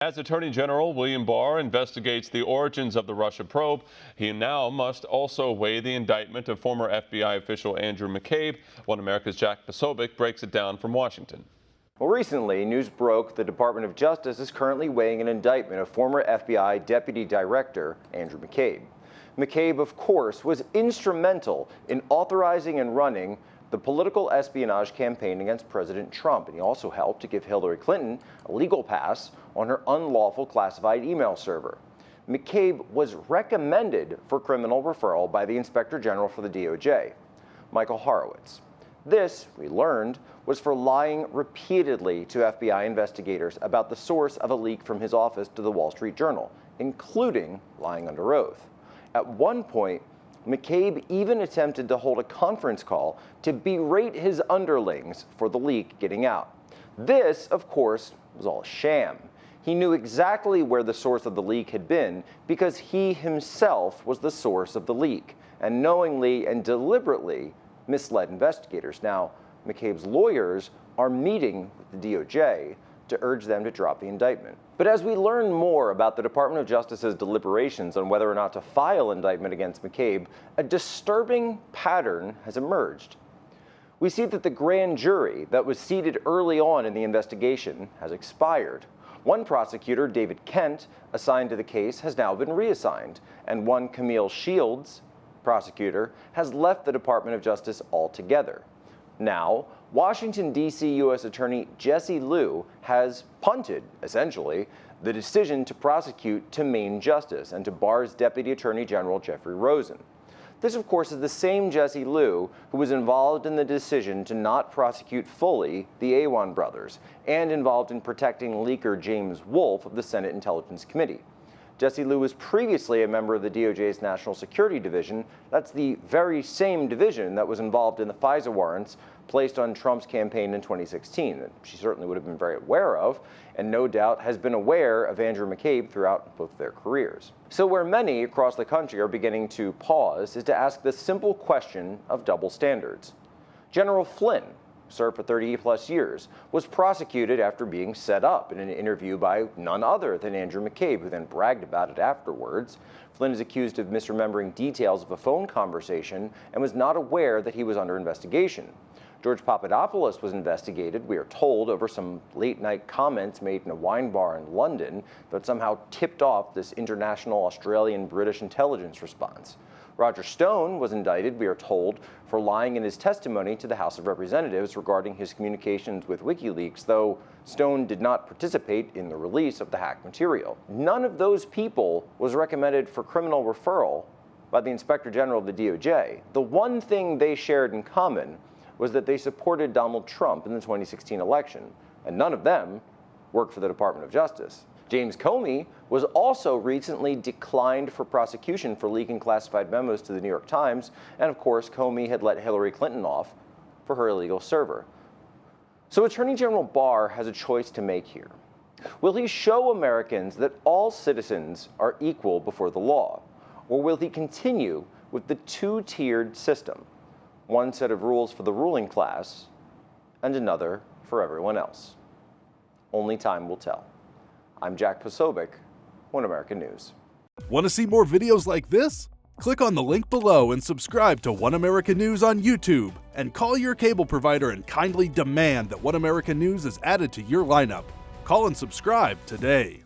As Attorney General William Barr investigates the origins of the Russia probe, he now must also weigh the indictment of former FBI official Andrew McCabe. One America's Jack Posobiec breaks it down from Washington. Well, recently, news broke the Department of Justice is currently weighing an indictment of former FBI Deputy Director Andrew McCabe. McCabe, of course, was instrumental in authorizing and running the political espionage campaign against President Trump, and he also helped to give Hillary Clinton a legal pass on her unlawful classified email server. McCabe was recommended for criminal referral by the Inspector General for the DOJ, Michael Horowitz. This, we learned, was for lying repeatedly to FBI investigators about the source of a leak from his office to the Wall Street Journal, including lying under oath. At one point, McCabe even attempted to hold a conference call to berate his underlings for the leak getting out. This, of course, was all a sham. He knew exactly where the source of the leak had been because he himself was the source of the leak and knowingly and deliberately misled investigators. Now, McCabe's lawyers are meeting with the DOJ to urge them to drop the indictment. But as we learn more about the Department of Justice's deliberations on whether or not to file indictment against McCabe, a disturbing pattern has emerged. We see that the grand jury that was seated early on in the investigation has expired. One prosecutor, David Kent, assigned to the case, has now been reassigned, and one Camille Shields, prosecutor, has left the Department of Justice altogether. Now, Washington, D.C. U.S. Attorney Jesse Liu has punted, essentially, the decision to prosecute to Main Justice and to Barr's Deputy Attorney General Jeffrey Rosen. This, of course, is the same Jesse Liu who was involved in the decision to not prosecute fully the Awan brothers and involved in protecting leaker James Wolfe of the Senate Intelligence Committee. Jesse Liu was previously a member of the DOJ's National Security Division. That's the very same division that was involved in the FISA warrants placed on Trump's campaign in 2016 that she certainly would have been very aware of, and no doubt has been aware of Andrew McCabe throughout both their careers. So where many across the country are beginning to pause is to ask the simple question of double standards. General Flynn, served for 30-plus years, was prosecuted after being set up in an interview by none other than Andrew McCabe, who then bragged about it afterwards. Flynn is accused of misremembering details of a phone conversation and was not aware that he was under investigation. George Papadopoulos was investigated, we are told, over some late-night comments made in a wine bar in London that somehow tipped off this international Australian-British intelligence response. Roger Stone was indicted, we are told, for lying in his testimony to the House of Representatives regarding his communications with WikiLeaks, though Stone did not participate in the release of the hacked material. None of those people was recommended for criminal referral by the Inspector General of the DOJ. The one thing they shared in common was that they supported Donald Trump in the 2016 election, and none of them worked for the Department of Justice. James Comey was also recently declined for prosecution for leaking classified memos to the New York Times, and of course, Comey had let Hillary Clinton off for her illegal server. So Attorney General Barr has a choice to make here. Will he show Americans that all citizens are equal before the law, or will he continue with the two-tiered system? One set of rules for the ruling class and another for everyone else. Only time will tell. I'm Jack Posobiec, One America News. Want to see more videos like this? Click on the link below and subscribe to One America News on YouTube, and call your cable provider and kindly demand that One America News is added to your lineup. Call and subscribe today.